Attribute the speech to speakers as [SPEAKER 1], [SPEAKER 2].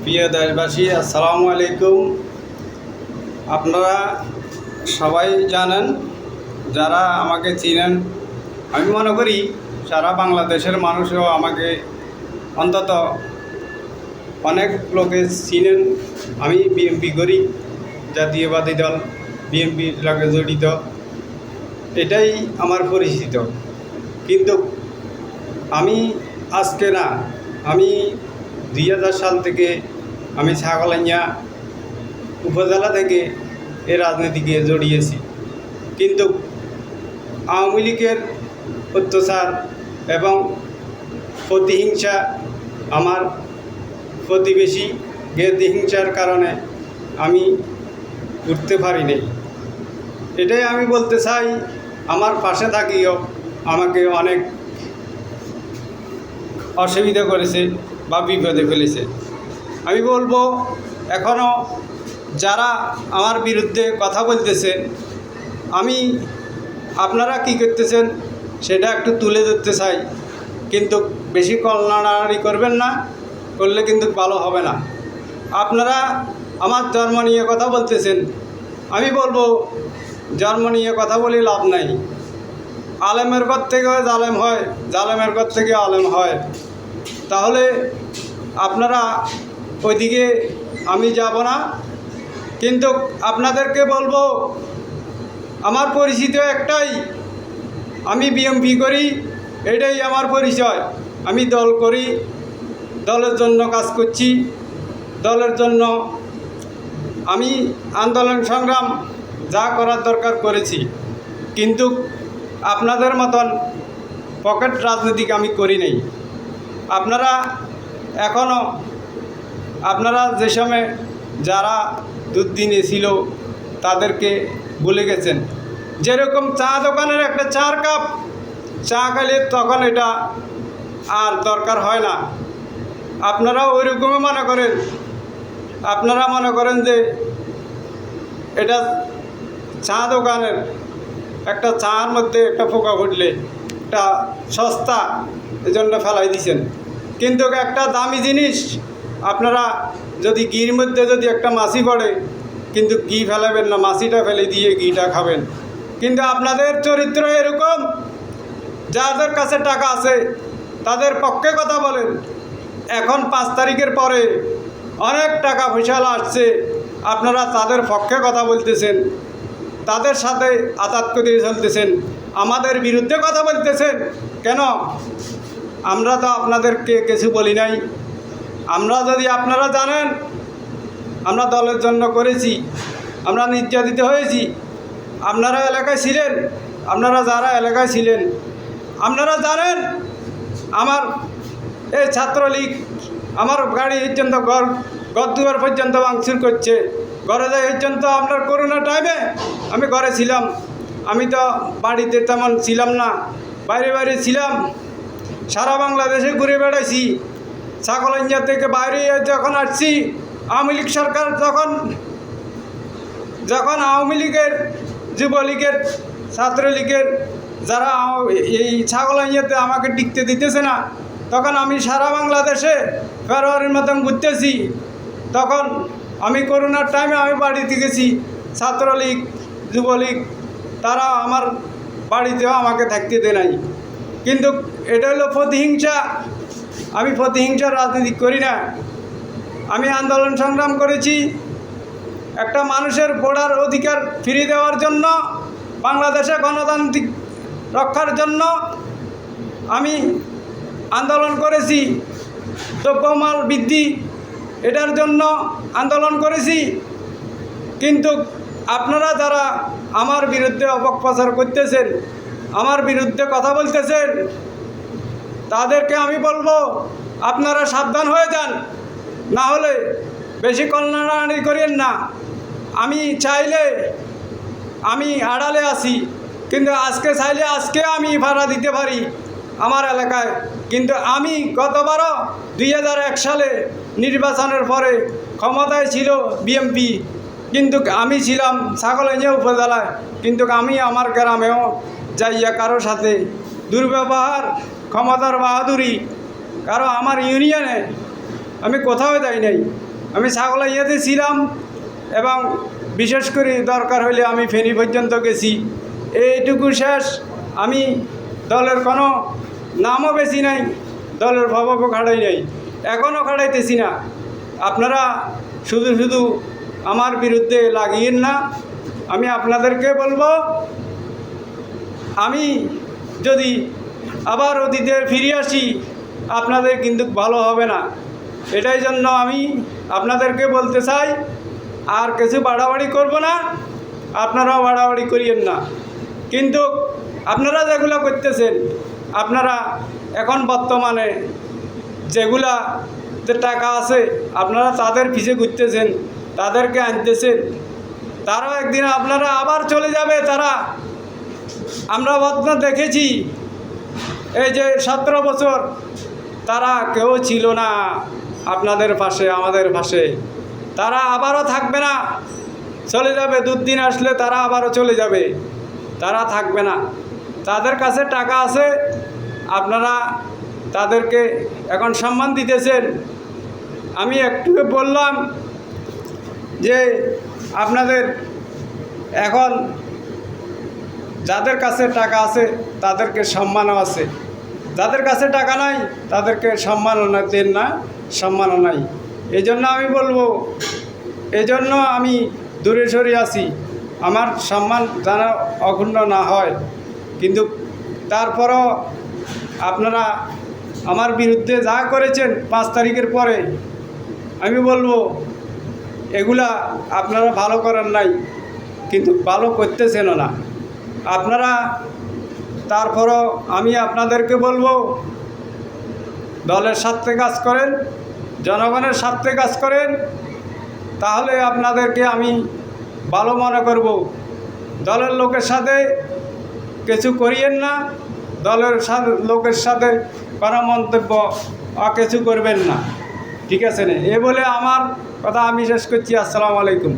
[SPEAKER 1] প্রিয় দেশবাসী, আসসালামু আলাইকুম। আপনারা সবাই জানেন, যারা আমাকে চিনেন, আমি মনে করি সারা বাংলাদেশের মানুষও আমাকে অন্তত অনেক লোকে চিনেন। আমি বিএনপি করি, জাতীয়বাদী দল বিএনপির লগে জড়িত, এটাই আমার পরিচিত। কিন্তু আমি আজকে না, আমি 2000 সাল থেকে আমি ছাগলাইয়া উপজেলা থেকে এই রাজনীতিকে জড়িয়েছি। কিন্তু আওয়ামী লীগের অত্যাচার এবং প্রতিহিংসা, আমার প্রতিবেশী প্রতিহিংসার কারণে আমি উঠতে পারিনি। এটাই আমি বলতে চাই, আমার পাশে থাকিও আমাকে অনেক অসুবিধা করেছে বা বিপদে ফেলেছে। আমি বলবো, এখনও যারা আমার বিরুদ্ধে কথা বলতেছেন, আপনারা কি করতেছেন সেটা একটু তুলে ধরতে চাই। কিন্তু বেশি কলনাড়াড়ি করবেন না, করলে কিন্তু ভালো হবে না। আপনারা আমার ধর্ম নিয়ে কথা বলতেছেন, আমি বলবো ধর্ম নিয়ে কথা বলে লাভ নাই। আলেমের ঘর থেকেও জালেম হয়, জালেমের ঘর থেকে আলেম হয়। তাহলে আপনারা ওইদিকে আমি যাব না। কিন্তু আপনাদেরকে বলবো, আমার পরিচিত একটাই, আমি বিএমপি করি, এটাই আমার পরিচয়। আমি দল করি, দলের জন্য কাজ করছি, দলের জন্য আমি আন্দোলন সংগ্রাম যা করার দরকার করেছি। কিন্তু আপনাদের মতন পকেট রাজনীতি আমি করি নাই। আপনারা এখনও আপনারা যে সময় যারা দুর্দিনে ছিল তাদেরকে ভুলে গেছেন। যেরকম চা দোকানের একটা চার কাপ চা খেলে তখন এটা আর দরকার হয় না। আপনারা ওই রকমই মনে করেন। আপনারা মনে করেন যে এটা চা দোকানের একটা চার মধ্যে একটা পোকা ফুটলে একটা সস্তা, এজন্য ফেলাই দিছেন। কিন্তু একটা দামি জিনিস, আপনারা যদি ঘির মধ্যে যদি একটা মাছি পড়ে, কিন্তু ঘি ফেলাবেন না, মাছিটা ফেলে দিয়ে ঘিটা খাবেন। কিন্তু আপনাদের চরিত্র এরকম, যাদের কাছে টাকা আছে তাদের পক্ষে কথা বলেন। এখন 5 তারিখের পরে অনেক টাকা পয়সা আসছে, আপনারা তাদের পক্ষে কথা বলতেছেন, তাদের সাথে আঘাত করে চলতেছেন, আমাদের বিরুদ্ধে কথা বলতেছেন কেন? আমরা তো আপনাদেরকে কিছু বলি নাই। আমরা যদি আপনারা জানেন, আমরা দলের জন্য করেছি, আমরা নির্যাতিত হয়েছি। আপনারা এলাকায় ছিলেন, আপনারা যারা এলাকায় ছিলেন আপনারা জানেন, আমার এই ছাত্রলীগ আমার গাড়ি পর্যন্ত ঘর দুয়ার পর্যন্ত ভাঙচুর করছে। ঘরে যাই পর্যন্ত আপনার করোনা টাইমে আমি ঘরে ছিলাম, আমি তো বাড়িতে তেমন ছিলাম না, বাইরে বাইরে ছিলাম। সারা বাংলাদেশে ঘুরে বেড়াইছি। ছাগলাইয়া থেকে বাইরে যখন আসছি, আওয়ামী লীগ সরকার যখন আওয়ামী লীগের, যুবলীগের, ছাত্রলীগের যারা এই ছাগলাইয়াতে আমাকে টিকতে দিতেছে না, তখন আমি সারা বাংলাদেশে ফেব্রুয়ারির মতন ঘুরতেছি। তখন আমি করোনার টাইমে আমি বাড়িতে গেছি। ছাত্রলীগ, যুবলীগ তারা আমার বাড়িতেও আমাকে থাকতে দেয় নাই। কিন্তু এটা হলো প্রতিহিংসা। আমি প্রতিহিংসার রাজনীতি করি না। আমি আন্দোলন সংগ্রাম করেছি একটা মানুষের ভোটার অধিকার ফিরিয়ে দেওয়ার জন্য, বাংলাদেশে গণতান্ত্রিক রক্ষার জন্য আমি আন্দোলন করেছি। দ্রব্যমূল্য বৃদ্ধি এটার জন্য আন্দোলন করেছি। কিন্তু আপনারা যারা আমার বিরুদ্ধে অপপ্রচার করতেছেন, আমার বিরুদ্ধে কথা বলতেছেন, তাদেরকে আমি বলবো আপনারা সাবধান হয়ে যান, না হলে বেশি কলনাড়াড়ি করেন না। আমি চাইলে আমি আড়ালে আসি, কিন্তু আজকে চাইলে আজকে আমি ভাড়া দিতে পারি আমার এলাকায়। কিন্তু আমি গতবারও 2001 সালে নির্বাচনের পরে ক্ষমতায় ছিল বিএমপি, কিন্তু আমি ছিলাম ছাগলাইয়া উপজেলায়। কিন্তু আমি আমার গ্রামেও যাইয়া কারো সাথে দুর্ব্যবহার, ক্ষমতার বাহাদুরি, কারো আমার ইউনিয়নে আমি কোথাও যাই নাই। আমি ছাগলাইয়াতে ছিলাম এবং বিশেষ করে দরকার হলে আমি ফেনী পর্যন্ত গেছি। এইটুকু শেষ। আমি দলের কোনো নামও বেশি নাই, দলের ভাবও খাড়াই নাই, এখনও খাড়াইতেছি না। আপনারা শুধু শুধু আমার বিরুদ্ধে লাগিয়েন না। আমি আপনাদেরকে বলবো, আমি যদি আবার অতীতে ফিরে আসি আপনাদের কিন্তু ভালো হবে না। এটাই জন্য আমি আপনাদেরকে বলতে চাই, আর কিছু বাড়াবাড়ি করব না, আপনারাও বাড়াবাড়ি করিয়েন না। কিন্তু আপনারা যেগুলো করতেছেন, আপনারা এখন বর্তমানে যেগুলা যে টাকা আছে আপনারা তাদের পিছে ঘুরতেছেন, তাদেরকে আনতেছেন, তারাও একদিন আপনারা আবার চলে যাবে। তারা আমরা বর্তমান দেখেছি, এই যে 17 বছর তারা কেউ ছিল না আপনাদের পাশে, আমাদের পাশে। তারা আবারও থাকবে না, চলে যাবে। দুর্দিন আসলে তারা আবারও চলে যাবে, তারা থাকবে না। তাদের কাছে টাকা আছে, আপনারা তাদেরকে এখন সম্মান দিতেছেন। আমি একটু বললাম যে আপনাদের এখন যাদের কাছে টাকা আছে তাদেরকে সম্মানও আছে, যাদের কাছে টাকা নাই তাদেরকে সম্মানও না দেন না, সম্মানও নাই। এই জন্য আমি বলবো, এই জন্য আমি দূরে সরে আসি, আমার সম্মান যেন অক্ষুণ্ণ না হয়। কিন্তু তারপরও আপনারা আমার বিরুদ্ধে যা করেছেন 5 তারিখের পরে, আমি বলবো এগুলা আপনারা ভালো করেন নাই, কিন্তু ভালো করতেছেনও না আপনারা। তারপরও আমি আপনাদেরকে বলবো, দলের স্বার্থে কাজ করেন, জনগণের স্বার্থে কাজ করেন, তাহলে আপনাদেরকে আমি ভালো মনে করব। দলের লোকের সাথে কিছু করিয়েন না, দলের লোকের সাথে কোনো মন্তব্য কিছু করবেন না, ঠিক আছে না? এ বলে আমার কথা আমি শেষ করছি। আসসালামু আলাইকুম।